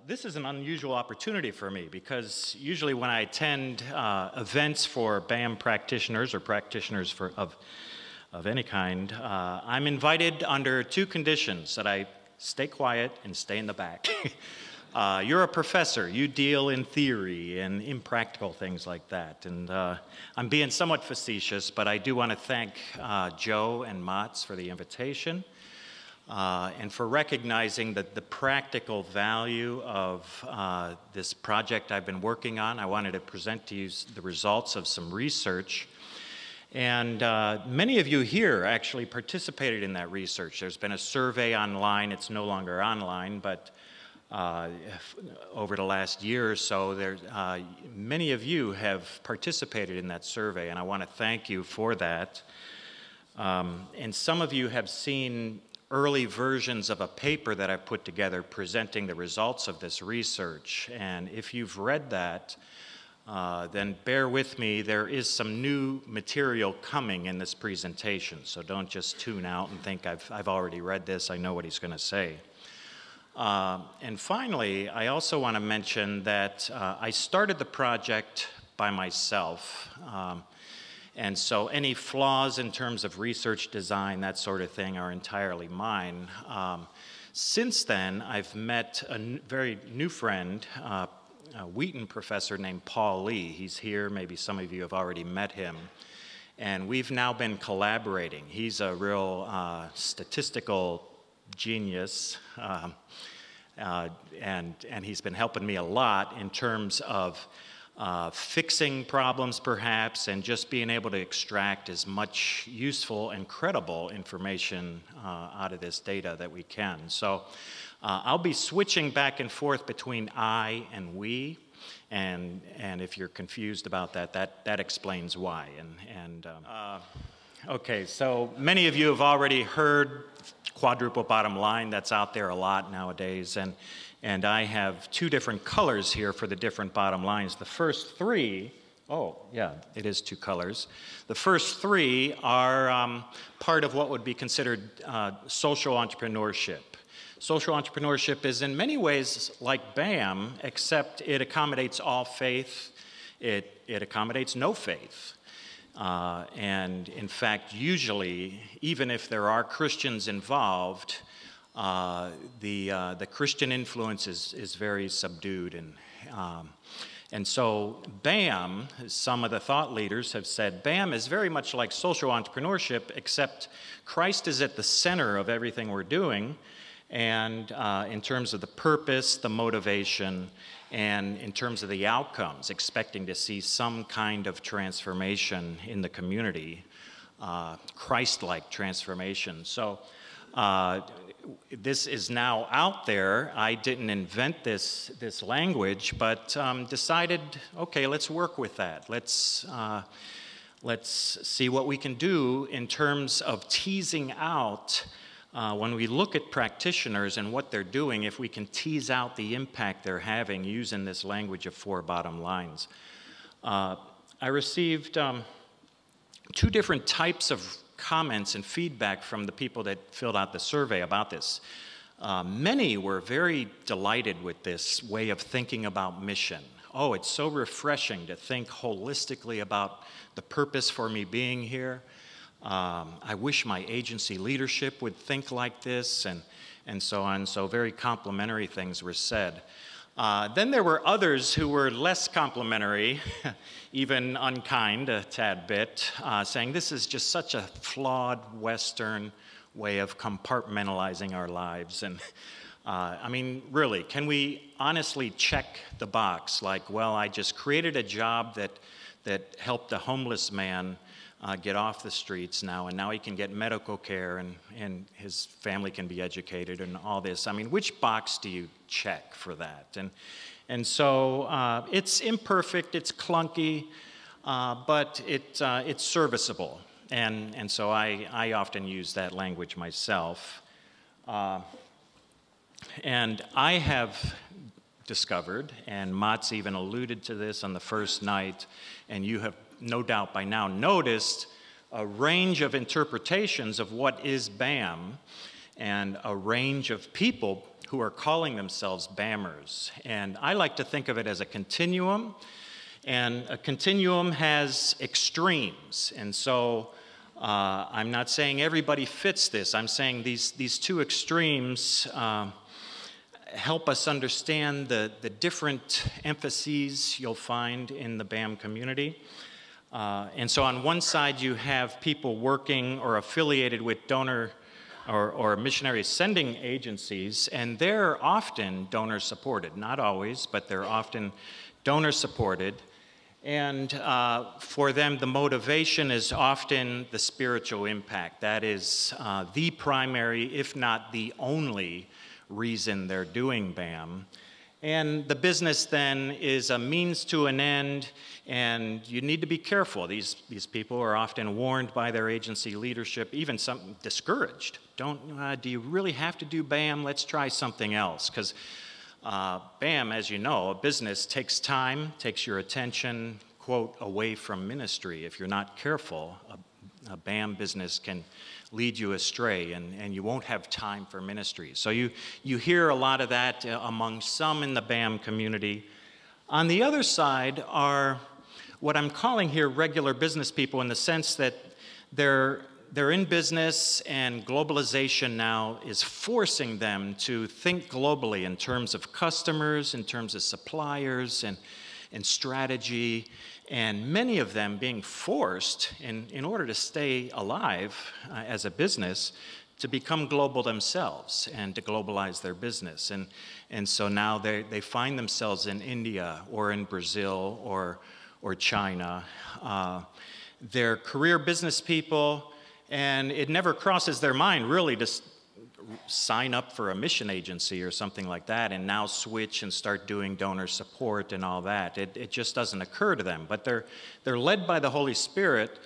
This is an unusual opportunity for me because usually when I attend events for BAM practitioners or practitioners of any kind, I'm invited under two conditions: that I stay quiet and stay in the back. You're a professor, you deal in theory and impractical things like that. And I'm being somewhat facetious, but I do want to thank Joe and Mats for the invitation. And for recognizing that the practical value of this project I've been working on. I wanted to present to you the results of some research. And many of you here actually participated in that research. There's been a survey online. It's no longer online, but over the last year or so, many of you have participated in that survey, and I want to thank you for that. And some of you have seen early versions of a paper that I put together presenting the results of this research. And if you've read that, then bear with me. There is some new material coming in this presentation, so don't just tune out and think I've already read this, I know what he's going to say. And finally, I also want to mention that I started the project by myself. And so any flaws in terms of research design, that sort of thing, are entirely mine. Since then, I've met a very new friend, a Wheaton professor named Paul Lee. He's here. Maybe some of you have already met him. And we've now been collaborating. He's a real statistical genius. And he's been helping me a lot in terms of fixing problems, perhaps, and just being able to extract as much useful and credible information out of this data that we can. So I'll be switching back and forth between I and we, and if you're confused about that, that explains why. Okay, so many of you have already heard quadruple bottom line. That's out there a lot nowadays, and I have two different colors here for the different bottom lines. The first three, oh yeah, it is two colors. The first three are part of what would be considered social entrepreneurship. Social entrepreneurship is in many ways like BAM, except it accommodates all faith, it accommodates no faith. And in fact, usually, even if there are Christians involved, the Christian influence is very subdued. And so BAM, some of the thought leaders have said, BAM is very much like social entrepreneurship, except Christ is at the center of everything we're doing, and in terms of the purpose, the motivation, and in terms of the outcomes, expecting to see some kind of transformation in the community, Christ-like transformation. So this is now out there. I didn't invent this language, but decided, okay, let's work with that. Let's see what we can do in terms of teasing out when we look at practitioners and what they're doing, if we can tease out the impact they're having using this language of four bottom lines. I received two different types of comments and feedback from the people that filled out the survey about this. Many were very delighted with this way of thinking about mission. Oh, it's so refreshing to think holistically about the purpose for me being here. I wish my agency leadership would think like this, and so on. So very complimentary things were said. Then there were others who were less complimentary, even unkind a tad bit, saying this is just such a flawed Western way of compartmentalizing our lives. And I mean, really, can we honestly check the box like, well, I just created a job that helped a homeless man get off the streets now, and now he can get medical care, and his family can be educated and all this. I mean, which box do you check for that? And so it's imperfect, it's clunky, but it's serviceable. And so I often use that language myself. And I have discovered, and Mats even alluded to this on the first night, and you have no doubt by now noticed a range of interpretations of what is BAM, and a range of people who are calling themselves BAMers. And I like to think of it as a continuum, and a continuum has extremes. And so I'm not saying everybody fits this. I'm saying these two extremes help us understand the different emphases you'll find in the BAM community. And so on one side you have people working or affiliated with donor or missionary sending agencies, and they're often donor supported. Not always, but they're often donor supported. And for them, the motivation is often the spiritual impact. That is the primary, if not the only, reason they're doing BAM. And the business then is a means to an end, and you need to be careful. These people are often warned by their agency leadership, even some discouraged. Do you really have to do BAM? Let's try something else. Because BAM, as you know, a business takes time, takes your attention, quote, away from ministry. If you're not careful, a BAM business can lead you astray, and you won't have time for ministry. So you hear a lot of that among some in the BAM community. On the other side are what I'm calling here regular business people, in the sense that they're in business, and globalization now is forcing them to think globally in terms of customers, in terms of suppliers, and strategy, and many of them being forced, in order to stay alive as a business, to become global themselves and to globalize their business. And so now they find themselves in India or in Brazil or China. They're career business people, and it never crosses their mind really to sign up for a mission agency or something like that and now switch and start doing donor support and all that. It just doesn't occur to them. But they're led by the Holy Spirit,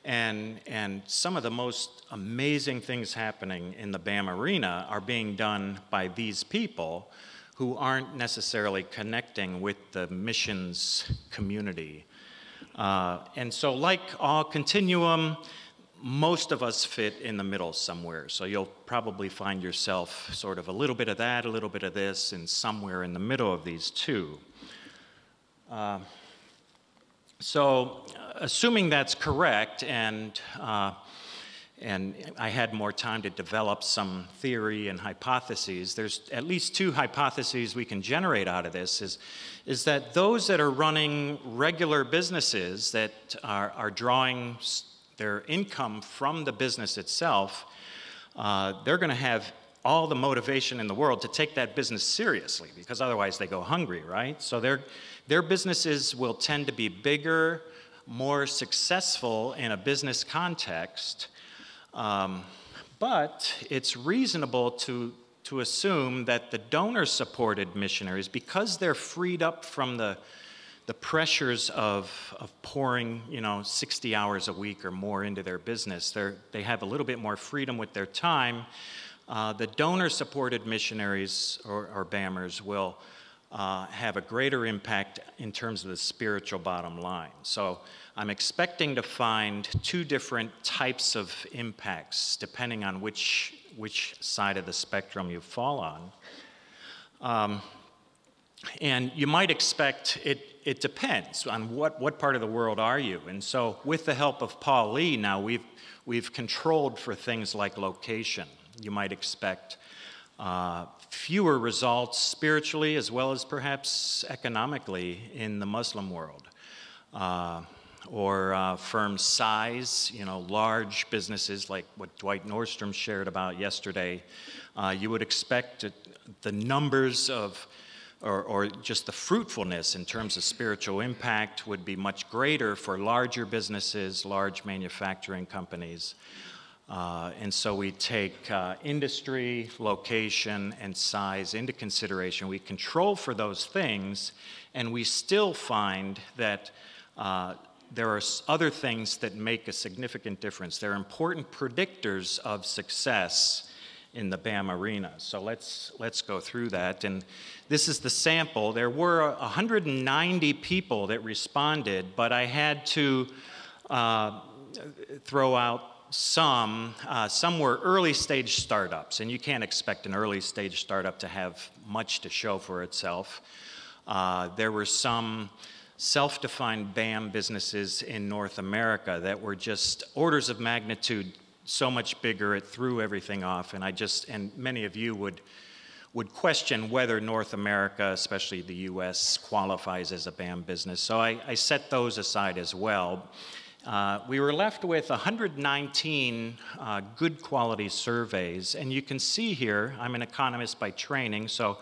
and some of the most amazing things happening in the BAM arena are being done by these people who aren't necessarily connecting with the missions community. And so, like all continuum, most of us fit in the middle somewhere. So you'll probably find yourself sort of a little bit of that, a little bit of this, and somewhere in the middle of these two. So assuming that's correct, and I had more time to develop some theory and hypotheses, there's at least two hypotheses we can generate out of this, is that those that are running regular businesses that are drawing their income from the business itself, they're going to have all the motivation in the world to take that business seriously, because otherwise they go hungry, right? So their businesses will tend to be bigger, more successful in a business context, but it's reasonable to assume that the donor-supported missionaries, because they're freed up from the pressures of pouring, 60 hours a week or more into their business, they have a little bit more freedom with their time. The donor-supported missionaries or BAMers will have a greater impact in terms of the spiritual bottom line. So I'm expecting to find two different types of impacts depending on which side of the spectrum you fall on. And you might expect it depends on what part of the world are you. And so with the help of Paul Lee now, we've controlled for things like location. You might expect fewer results spiritually as well as perhaps economically in the Muslim world. Or firm size, large businesses like what Dwight Nordstrom shared about yesterday. You would expect the numbers of or just the fruitfulness in terms of spiritual impact would be much greater for larger businesses, large manufacturing companies. And so we take industry, location, and size into consideration. We control for those things, and we still find that there are other things that make a significant difference. They're important predictors of success in the BAM arena. So let's go through that. And this is the sample. There were 190 people that responded, but I had to throw out some were early stage startups, and you can't expect an early stage startup to have much to show for itself. There were some self-defined BAM businesses in North America that were just orders of magnitude so much bigger it threw everything off, and many of you would question whether North America, especially the US, qualifies as a BAM business. So I set those aside as well. We were left with 119 good quality surveys, and you can see here, I'm an economist by training, so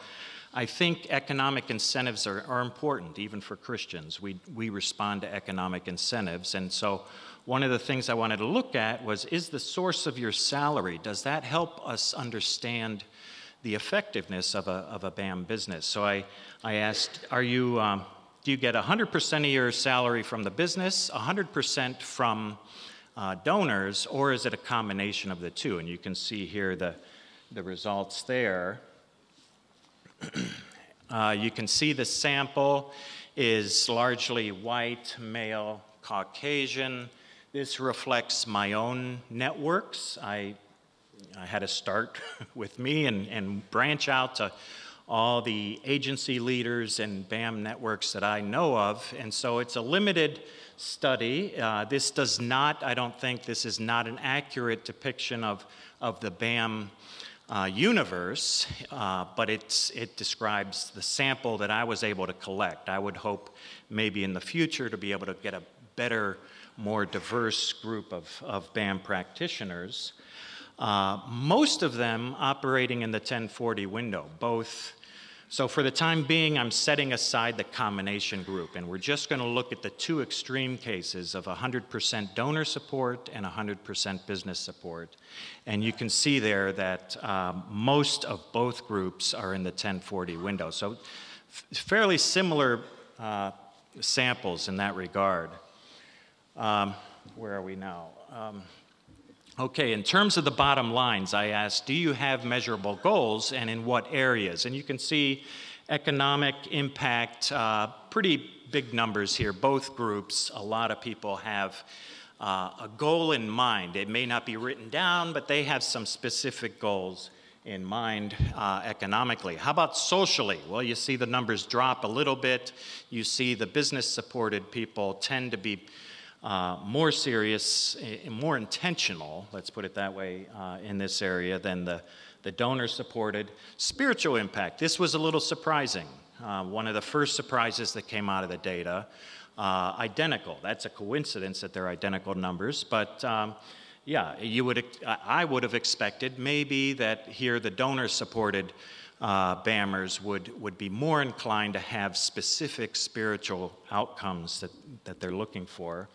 I think economic incentives are important, even for Christians. We respond to economic incentives, and so one of the things I wanted to look at was, is the source of your salary, does that help us understand the effectiveness of a BAM business? So I asked, do you get 100% of your salary from the business, 100% from donors, or is it a combination of the two? And you can see here the results there. You can see the sample is largely white, male, Caucasian. This reflects my own networks. I had to start with me and branch out to all the agency leaders and BAM networks that I know of. And so it's a limited study. This does not, I don't think this is not an accurate depiction of the BAM universe, but it describes the sample that I was able to collect. I would hope maybe in the future to be able to get a better, more diverse group of BAM practitioners. Most of them operating in the 1040 window, both. So for the time being, I'm setting aside the combination group, and we're just going to look at the two extreme cases of 100% donor support and 100% business support. And you can see there that most of both groups are in the 1040 window. So fairly similar samples in that regard. Where are we now? Okay, in terms of the bottom lines, I asked, do you have measurable goals and in what areas? And you can see economic impact, pretty big numbers here, both groups. A lot of people have a goal in mind. It may not be written down, but they have some specific goals in mind economically. How about socially? Well, you see the numbers drop a little bit. You see the business-supported people tend to be more serious, more intentional, let's put it that way, in this area than the donor-supported. Spiritual impact, this was a little surprising. One of the first surprises that came out of the data, identical. That's a coincidence that they're identical numbers, but yeah, I would have expected maybe that here the donor-supported BAMers would be more inclined to have specific spiritual outcomes that they're looking for.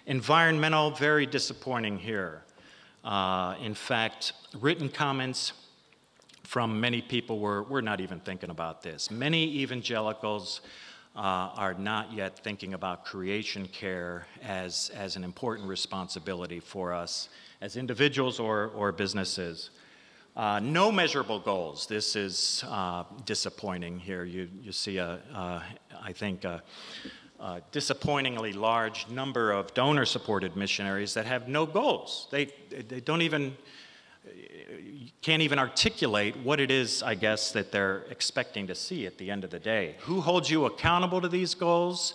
Environmental, very disappointing here. In fact, written comments from many people we're not even thinking about this. Many evangelicals are not yet thinking about creation care as an important responsibility for us as individuals or businesses. No measurable goals. This is disappointing here. You see, I think, a disappointingly large number of donor-supported missionaries that have no goals. They don't even, can't even articulate what it is, I guess, that they're expecting to see at the end of the day. Who holds you accountable to these goals?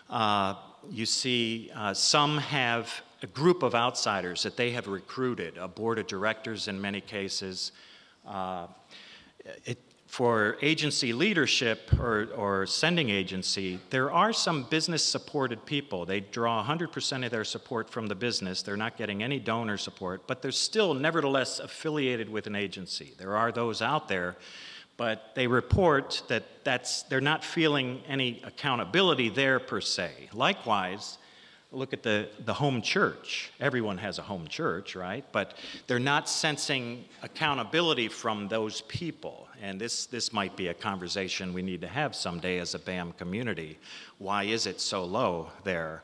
You see some have a group of outsiders that they have recruited, a board of directors in many cases. For agency leadership or sending agency, there are some business-supported people. They draw 100% of their support from the business. They're not getting any donor support, but they're still nevertheless affiliated with an agency. There are those out there, but they report that they're not feeling any accountability there per se. Likewise, look at the home church. Everyone has a home church, right? But they're not sensing accountability from those people. And this might be a conversation we need to have someday as a BAM community. Why is it so low there?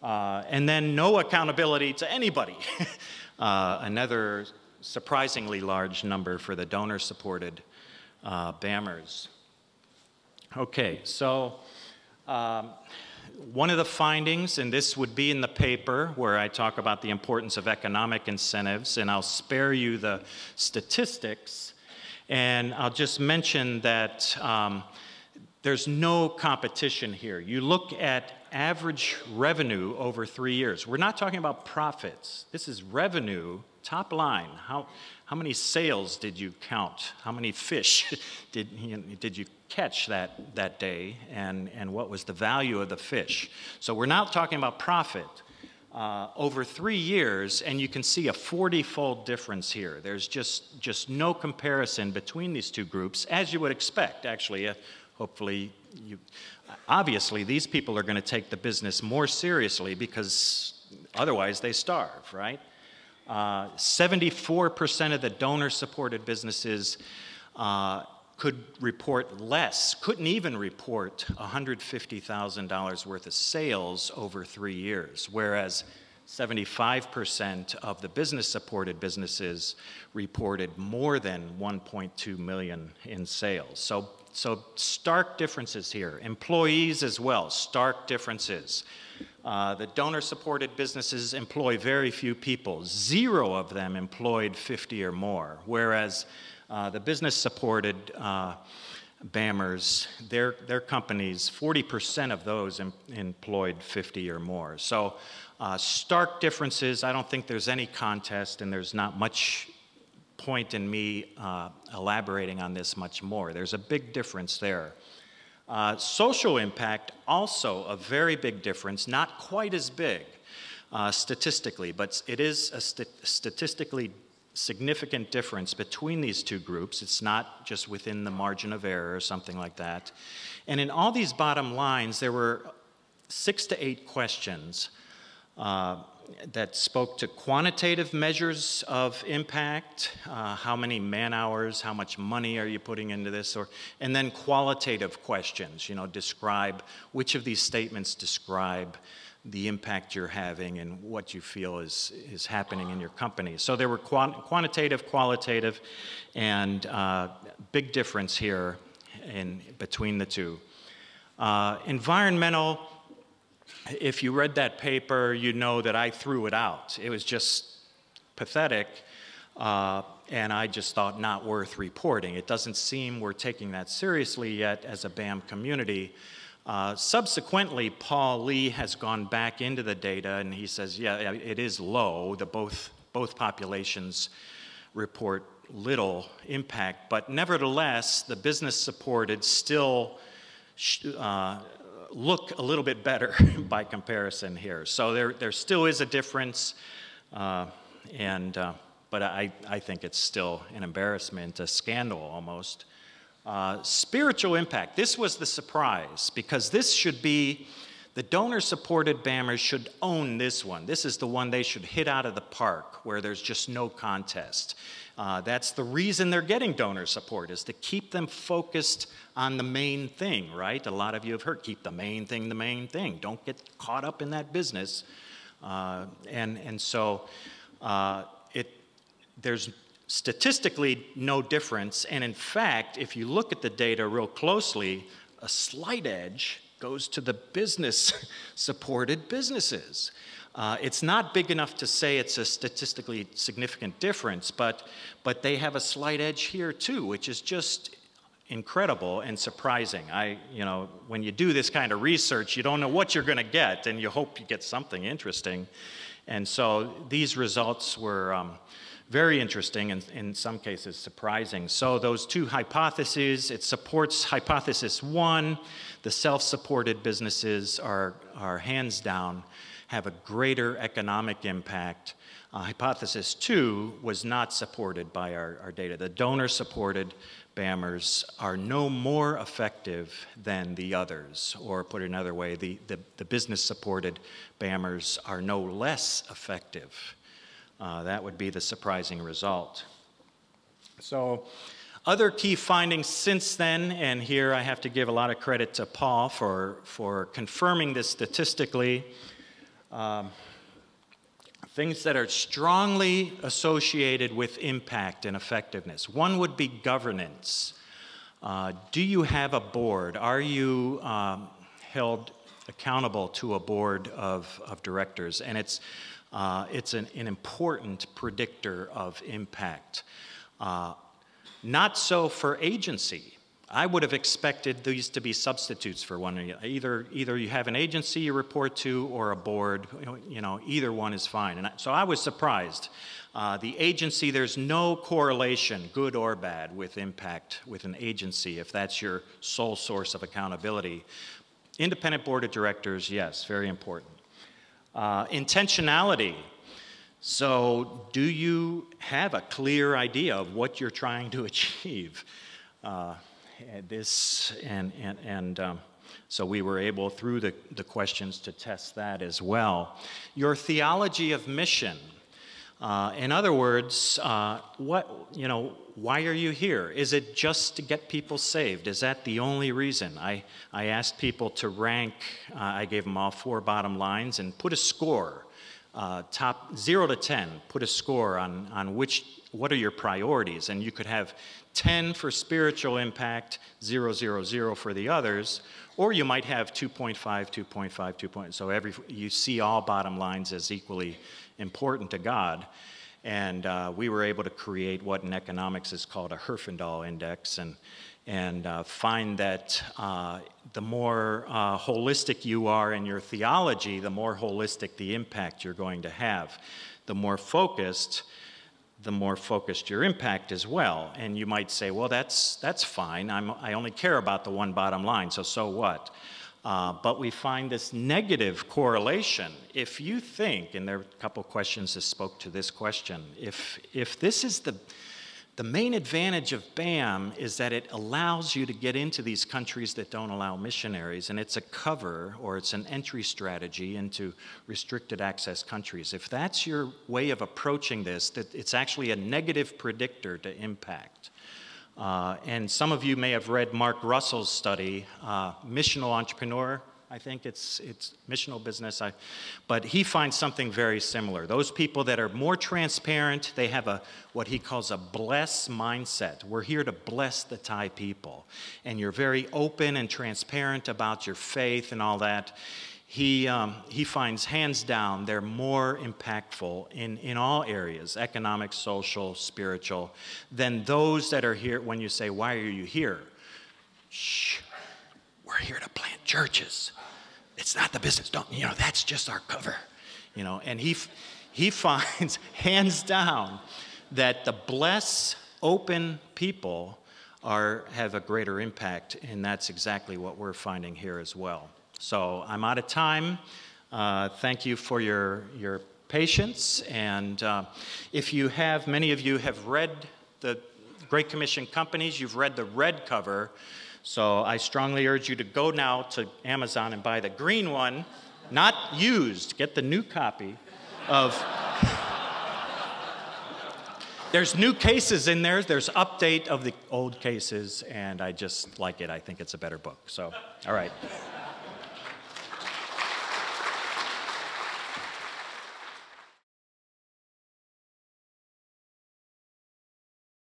And then no accountability to anybody. Another surprisingly large number for the donor-supported BAMers. Okay, so one of the findings, and this would be in the paper where I talk about the importance of economic incentives, and I'll spare you the statistics, and I'll just mention that there's no competition here. You look at average revenue over 3 years. We're not talking about profits. This is revenue, top line. How many sales did you count? How many fish did you catch that day? And what was the value of the fish? So we're not talking about profit. Over 3 years, and you can see a 40-fold difference here. There's just no comparison between these two groups, as you would expect, actually. Hopefully, obviously, these people are going to take the business more seriously because otherwise they starve, right? 74% of the donor-supported businesses could report less, couldn't even report $150,000 worth of sales over 3 years, whereas 75% of the business-supported businesses reported more than 1.2 million in sales. So stark differences here. Employees as well, stark differences. The donor-supported businesses employ very few people. 0 of them employed 50 or more, whereas the business-supported BAMers, their companies, 40% of those employed 50 or more. So stark differences. I don't think there's any contest, and there's not much point in me elaborating on this much more. There's a big difference there. Social impact, also a very big difference, not quite as big statistically, but it is a statistically significant difference between these two groups. It's not just within the margin of error or something like that. And in all these bottom lines, there were 6 to 8 questions that spoke to quantitative measures of impact, how many man-hours, how much money are you putting into this, and then qualitative questions, describe which of these statements describe the impact you're having and what you feel is happening in your company. So there were quantitative, qualitative, and big difference here between the two. Environmental, if you read that paper, you know that I threw it out. It was just pathetic, and I just thought not worth reporting. It doesn't seem we're taking that seriously yet as a BAM community. Subsequently, Paul Lee has gone back into the data, and he says, yeah, it is low. Both populations report little impact, but nevertheless, the business-supported still look a little bit better by comparison here. So there still is a difference, but I think it's still an embarrassment, a scandal almost. Spiritual impact, this was the surprise, because this should be, the donor-supported BAMers should own this one. This is the one they should hit out of the park, where there's just no contest. That's the reason they're getting donor support, is to keep them focused on the main thing, right? A lot of you have heard, keep the main thing the main thing. Don't get caught up in that business. So there's statistically no difference. And in fact, if you look at the data real closely, a slight edge goes to the business-supported businesses. It's not big enough to say it's a statistically significant difference, but they have a slight edge here too, which is just incredible and surprising. When you do this kind of research, you don't know what you're going to get, and you hope you get something interesting. And so these results were very interesting and in some cases surprising. So those two hypotheses, it supports hypothesis 1, the self-supported businesses are hands down have a greater economic impact. Hypothesis 2 was not supported by our data. The donor-supported BAMers are no more effective than the others, or put it another way, the business-supported BAMers are no less effective. That would be the surprising result. So other key findings since then, and here I have to give a lot of credit to Paul for confirming this statistically. Things that are strongly associated with impact and effectiveness. One would be governance. Do you have a board? Are you held accountable to a board of directors, and it's an important predictor of impact. Not so for agency. I would have expected these to be substitutes for one another. Either you have an agency you report to or a board, either one is fine. And so I was surprised. The agency, there's no correlation, good or bad, with impact with an agency if that's your sole source of accountability. Independent board of directors, yes, very important. Intentionality. So do you have a clear idea of what you're trying to achieve? So we were able, through the questions, to test that as well. Your theology of mission. In other words, why are you here? Is it just to get people saved? Is that the only reason? I asked people to rank, I gave them all 4 bottom lines, and put a score, top 0 to 10, put a score on what are your priorities? And you could have 10 for spiritual impact, 0, 0, 0 for the others, or you might have 2.5, 2.5, 2. So you see all bottom lines as equally important to God. And we were able to create what in economics is called a Herfindahl index, and find that the more holistic you are in your theology, the more holistic the impact you're going to have. The more focused your impact as well. And you might say, well, that's fine. I only care about the one bottom line, so what? But we find this negative correlation. If you think, and there are a couple questions that spoke to this question, if this is the main advantage of BAM is that it allows you to get into these countries that don't allow missionaries, and it's a cover or it's an entry strategy into restricted access countries. If that's your way of approaching this, that it's actually a negative predictor to impact. And some of you may have read Mark Russell's study, Missional Entrepreneur. I think it's missional business, but he finds something very similar. Those people that are more transparent, they have what he calls a bless mindset. We're here to bless the Thai people. And you're very open and transparent about your faith and all that. He finds hands down they're more impactful in all areas, economic, social, spiritual, than those that are here when you say, why are you here? Shh, we're here to plant churches. It's not the business. That's just our cover. And he finds hands down that the blessed, open people have a greater impact, and that's exactly what we're finding here as well. So I'm out of time. Thank you for your patience. And if you have, many of you have read the Great Commission companies, you've read the red cover. So I strongly urge you to go now to Amazon and buy the green one, not used. Get the new copy of... There's new cases in there. There's update of the old cases, and I just like it. I think it's a better book. So, all right.